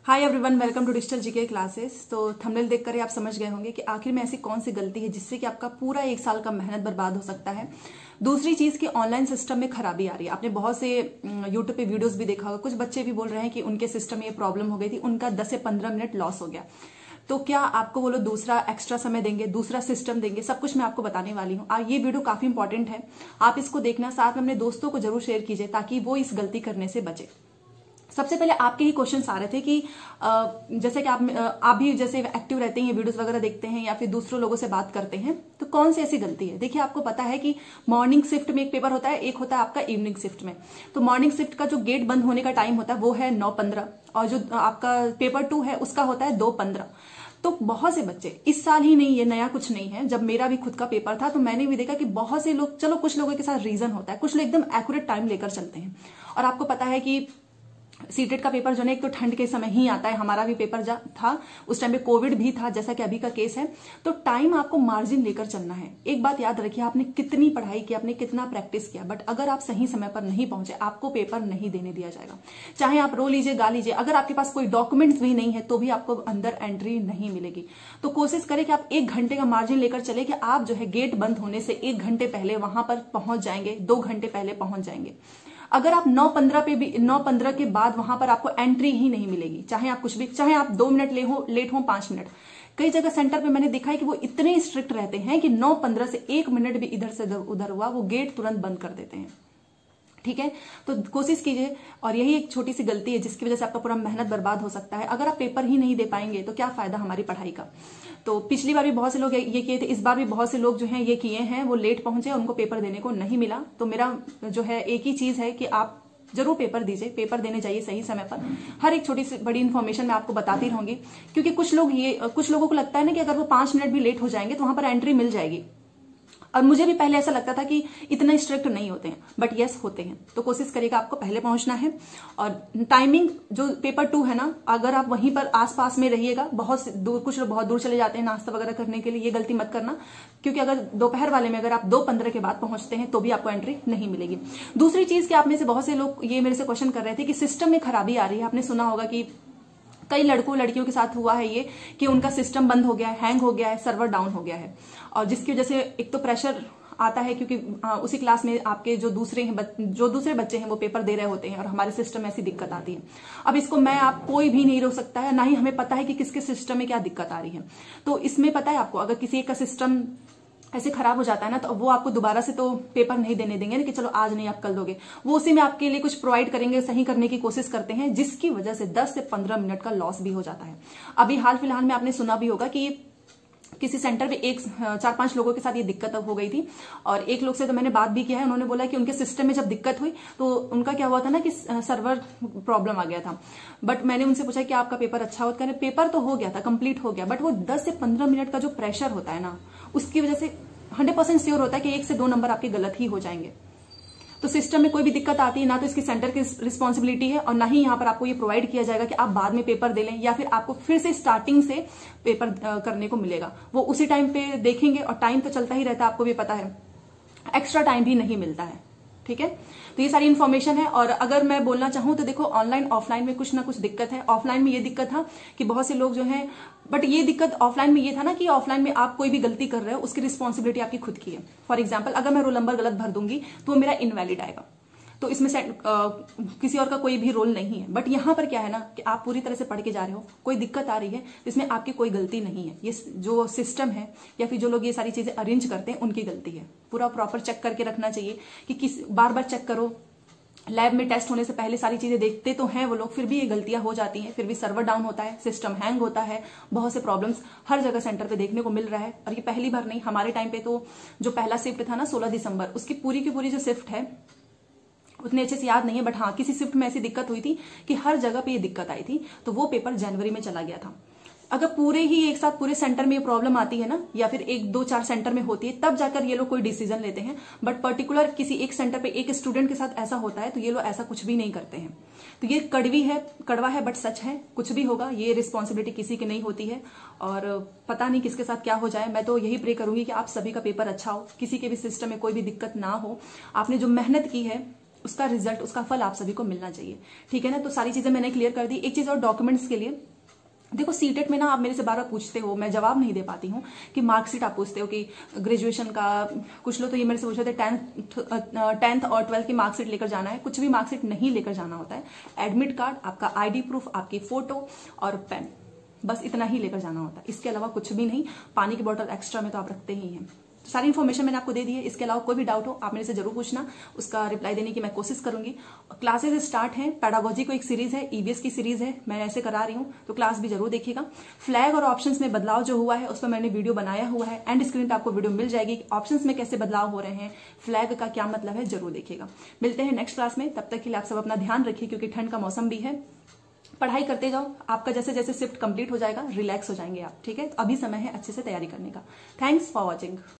Hi everyone, welcome to digital GK classes. तो thumbnail देखकर ही आप समझ गए होंगे कि आखिर में ऐसी कौन सी गलती है जिससे कि आपका पूरा एक साल का मेहनत बर्बाद हो सकता है। दूसरी चीज कि ऑनलाइन सिस्टम में खराबी आ रही है। आपने बहुत से यूट्यूब पे वीडियोस भी देखा होगा, कुछ बच्चे भी बोल रहे हैं कि उनके सिस्टम में ये प्रॉब्लम हो गई थी, उनका 10 से 15 मिनट लॉस हो गया। तो क्या आपको वो लोग दूसरा एक्स्ट्रा समय देंगे, दूसरा सिस्टम देंगे, सब कुछ मैं आपको बताने वाली हूँ। ये वीडियो काफी इंपॉर्टेंट है, आप इसको देखना, साथ में अपने दोस्तों को जरूर शेयर कीजिए ताकि वो इस गलती करने से बचे। सबसे पहले आपके ही क्वेश्चंस आ रहे थे कि जैसे कि आप भी जैसे एक्टिव रहते हैं, वीडियोस वगैरह देखते हैं या फिर दूसरों लोगों से बात करते हैं, तो कौन सी ऐसी गलती है। देखिए, आपको पता है कि मॉर्निंग शिफ्ट में एक पेपर होता है, एक होता है आपका इवनिंग शिफ्ट में। तो मॉर्निंग शिफ्ट का जो गेट बंद होने का टाइम होता है वो है 9:15 और जो आपका पेपर 2 है उसका होता है 2:15। तो बहुत से बच्चे, इस साल ही नहीं, ये नया कुछ नहीं है, जब मेरा भी खुद का पेपर था तो मैंने भी देखा कि बहुत से लोग, चलो कुछ लोगों के साथ रीजन होता है, कुछ लोग एकदम एक्यूरेट टाइम लेकर चलते हैं। और आपको पता है कि सीटेट का पेपर जो है एक तो ठंड के समय ही आता है, हमारा भी पेपर था उस टाइम पे, कोविड भी था जैसा कि अभी का केस है। तो टाइम आपको मार्जिन लेकर चलना है। एक बात याद रखिए, आपने कितनी पढ़ाई की, आपने कितना प्रैक्टिस किया, बट अगर आप सही समय पर नहीं पहुंचे, आपको पेपर नहीं देने दिया जाएगा। चाहे आप रो लीजिए, गा लीजिए, अगर आपके पास कोई डॉक्यूमेंट्स भी नहीं है तो भी आपको अंदर एंट्री नहीं मिलेगी। तो कोशिश करें कि आप 1 घंटे का मार्जिन लेकर चले कि आप जो है गेट बंद होने से 1 घंटे पहले वहां पर पहुंच जाएंगे, 2 घंटे पहले पहुंच जाएंगे। अगर आप 9:15 पे भी, 9:15 के बाद वहां पर आपको एंट्री ही नहीं मिलेगी, चाहे आप कुछ भी, चाहे आप 2 मिनट लेट हो 5 मिनट। कई जगह सेंटर पे मैंने देखा है कि वो इतने स्ट्रिक्ट रहते हैं कि 9:15 से 1 मिनट भी इधर से उधर हुआ वो गेट तुरंत बंद कर देते हैं। ठीक है, तो कोशिश कीजिए। और यही एक छोटी सी गलती है जिसकी वजह से आपका पूरा मेहनत बर्बाद हो सकता है। अगर आप पेपर ही नहीं दे पाएंगे तो क्या फायदा हमारी पढ़ाई का। तो पिछली बार भी बहुत से लोग ये किए थे, इस बार भी बहुत से लोग जो हैं ये किए हैं, वो लेट पहुंचे, उनको पेपर देने को नहीं मिला। तो मेरा जो है एक ही चीज है कि आप जरूर पेपर दीजिए, पेपर देने चाहिए सही समय पर। हर एक छोटी सी बड़ी इन्फॉर्मेशन मैं आपको बताती रहूंगी, क्योंकि कुछ लोगों को लगता है ना कि अगर वो 5 मिनट भी लेट हो जाएंगे तो वहां पर एंट्री मिल जाएगी। और मुझे भी पहले ऐसा लगता था कि इतना स्ट्रिक्ट नहीं होते हैं, बट यस होते हैं। तो कोशिश करिएगा आपको पहले पहुंचना है। और टाइमिंग जो पेपर 2 है ना, अगर आप वहीं पर आसपास में रहिएगा, बहुत दूर, कुछ लोग बहुत दूर चले जाते हैं नाश्ता वगैरह करने के लिए, ये गलती मत करना। क्योंकि अगर दोपहर वाले में अगर आप 2:15 के बाद पहुंचते हैं तो भी आपको एंट्री नहीं मिलेगी। दूसरी चीज कि आप में से बहुत से लोग ये मेरे से क्वेश्चन कर रहे थे कि सिस्टम में खराबी आ रही है। आपने सुना होगा कि कई लड़कियों के साथ हुआ है ये कि उनका सिस्टम बंद हो गया है, हैंग हो गया है, सर्वर डाउन हो गया है। और जिसकी वजह से एक तो प्रेशर आता है, क्योंकि उसी क्लास में आपके जो दूसरे बच्चे हैं वो पेपर दे रहे होते हैं और हमारे सिस्टम में ऐसी दिक्कत आती है। अब इसको आप कोई भी नहीं रोक सकता है, ना ही हमें पता है कि किसके सिस्टम में क्या दिक्कत आ रही है। तो इसमें पता है आपको, अगर किसी एक का सिस्टम ऐसे खराब हो जाता है ना, तो वो आपको दोबारा से तो पेपर नहीं देने देंगे ना कि चलो आज नहीं आप कल दोगे। वो उसी में आपके लिए कुछ प्रोवाइड करेंगे, सही करने की कोशिश करते हैं, जिसकी वजह से 10 से 15 मिनट का लॉस भी हो जाता है। अभी हाल फिलहाल में आपने सुना भी होगा कि किसी सेंटर में 4-5 लोगों के साथ ये दिक्कत हो गई थी। और एक लोग से तो मैंने बात भी किया है, उन्होंने बोला कि उनके सिस्टम में जब दिक्कत हुई तो उनका क्या हुआ था ना कि सर्वर प्रॉब्लम आ गया था। बट मैंने उनसे पूछा कि आपका पेपर अच्छा होता है, पेपर तो हो गया था, कंप्लीट हो गया, बट वो 10 से 15 मिनट का जो प्रेशर होता है ना, उसकी वजह से 100% श्योर होता है कि 1 से 2 नंबर आपके गलत ही हो जाएंगे। तो सिस्टम में कोई भी दिक्कत आती है ना, तो इसकी सेंटर की रिस्पॉन्सिबिलिटी है, और ना ही यहाँ पर आपको ये प्रोवाइड किया जाएगा कि आप बाद में पेपर दे लें, या फिर आपको फिर से स्टार्टिंग से पेपर करने को मिलेगा। वो उसी टाइम पे देखेंगे, और टाइम तो चलता ही रहता है, आपको भी पता है, एक्स्ट्रा टाइम भी नहीं मिलता है। ठीक है, तो ये सारी इन्फॉर्मेशन है। और अगर मैं बोलना चाहूं तो देखो, ऑनलाइन ऑफलाइन में कुछ ना कुछ दिक्कत है। ऑफलाइन में ये दिक्कत था कि बहुत से लोग जो हैं, बट ये दिक्कत ऑफलाइन में ये था ना कि ऑफलाइन में आप कोई भी गलती कर रहे हो, उसकी रिस्पॉन्सिबिलिटी आपकी खुद की है। फॉर एग्जाम्पल, अगर मैं रोल नंबर गलत भर दूंगी तो वो मेरा इनवैलिड आएगा, तो इसमें किसी और का कोई भी रोल नहीं है। बट यहाँ पर क्या है ना कि आप पूरी तरह से पढ़ के जा रहे हो, कोई दिक्कत आ रही है तो इसमें आपकी कोई गलती नहीं है। ये जो सिस्टम है या फिर जो लोग ये सारी चीजें अरेंज करते हैं उनकी गलती है। पूरा प्रॉपर चेक करके रखना चाहिए कि बार बार चेक करो। लैब में टेस्ट होने से पहले सारी चीजें देखते तो हैं वो लोग, फिर भी ये गलतियां हो जाती हैं, फिर भी सर्वर डाउन होता है, सिस्टम हैंग होता है, बहुत से प्रॉब्लम्स हर जगह सेंटर पे देखने को मिल रहा है। और ये पहली बार नहीं, हमारे टाइम पे तो जो पहला शिफ्ट था ना 16 दिसंबर, उसकी पूरी की पूरी जो शिफ्ट है उतने अच्छे से याद नहीं है, बट हाँ किसी शिफ्ट में ऐसी दिक्कत हुई थी कि हर जगह पे ये दिक्कत आई थी, तो वो पेपर जनवरी में चला गया था। अगर पूरे ही एक साथ पूरे सेंटर में ये प्रॉब्लम आती है ना, या फिर 1-2-4 सेंटर में होती है, तब जाकर ये लोग कोई डिसीजन लेते हैं। बट पर्टिकुलर किसी एक सेंटर पे एक स्टूडेंट के साथ ऐसा होता है तो ये लोग ऐसा कुछ भी नहीं करते हैं। तो ये कड़वा है बट सच है, कुछ भी होगा ये रिस्पॉन्सिबिलिटी किसी की नहीं होती है। और पता नहीं किसके साथ क्या हो जाए। मैं तो यही प्रे करूंगी कि आप सभी का पेपर अच्छा हो, किसी के भी सिस्टम में कोई भी दिक्कत ना हो। आपने जो मेहनत की है उसका रिजल्ट, उसका फल आप सभी को मिलना चाहिए। ठीक है ना, तो सारी चीजें मैंने क्लियर कर दी। एक चीज और डॉक्यूमेंट्स के लिए, देखो सीटेट में ना आप मेरे से बार बार पूछते हो, मैं जवाब नहीं दे पाती हूँ कि मार्कशीट आप पूछते हो कि ग्रेजुएशन का, कुछ लोग तो ये मेरे से पूछ रहे थे 10th और 12th की मार्कशीट लेकर जाना है। कुछ भी मार्कशीट नहीं लेकर जाना होता है। एडमिट कार्ड, आपका आईडी प्रूफ, आपकी फोटो और पेन, बस इतना ही लेकर जाना होता है। इसके अलावा कुछ भी नहीं। पानी की बोतल एक्स्ट्रा में तो आप रखते ही हैं। तो सारी इन्फॉर्मेशन मैंने आपको दे दी है। इसके अलावा कोई भी डाउट हो आप मेरे से जरूर पूछना, उसका रिप्लाई देने की मैं कोशिश करूंगी। क्लासेस स्टार्ट हैं, पैडागोजी को एक सीरीज है, ईबीएस की सीरीज है, मैं ऐसे करा रही हूँ, तो क्लास भी जरूर देखिएगा। फ्लैग और ऑप्शंस में बदलाव जो हुआ है उस पर मैंने वीडियो बनाया हुआ है, एंड स्क्रीन पर आपको वीडियो मिल जाएगी। ऑप्शंस में कैसे बदलाव हो रहे हैं, फ्लैग का क्या मतलब है, जरूर देखिएगा। मिलते हैं नेक्स्ट क्लास में, तब तक के लिए आप सब अपना ध्यान रखिए, क्योंकि ठंड का मौसम भी है। पढ़ाई करते जाओ, आपका जैसे जैसे शिफ्ट कंप्लीट हो जाएगा रिलैक्स हो जाएंगे आप। ठीक है, तो अभी समय है अच्छे से तैयारी करने का। Thanks for watching.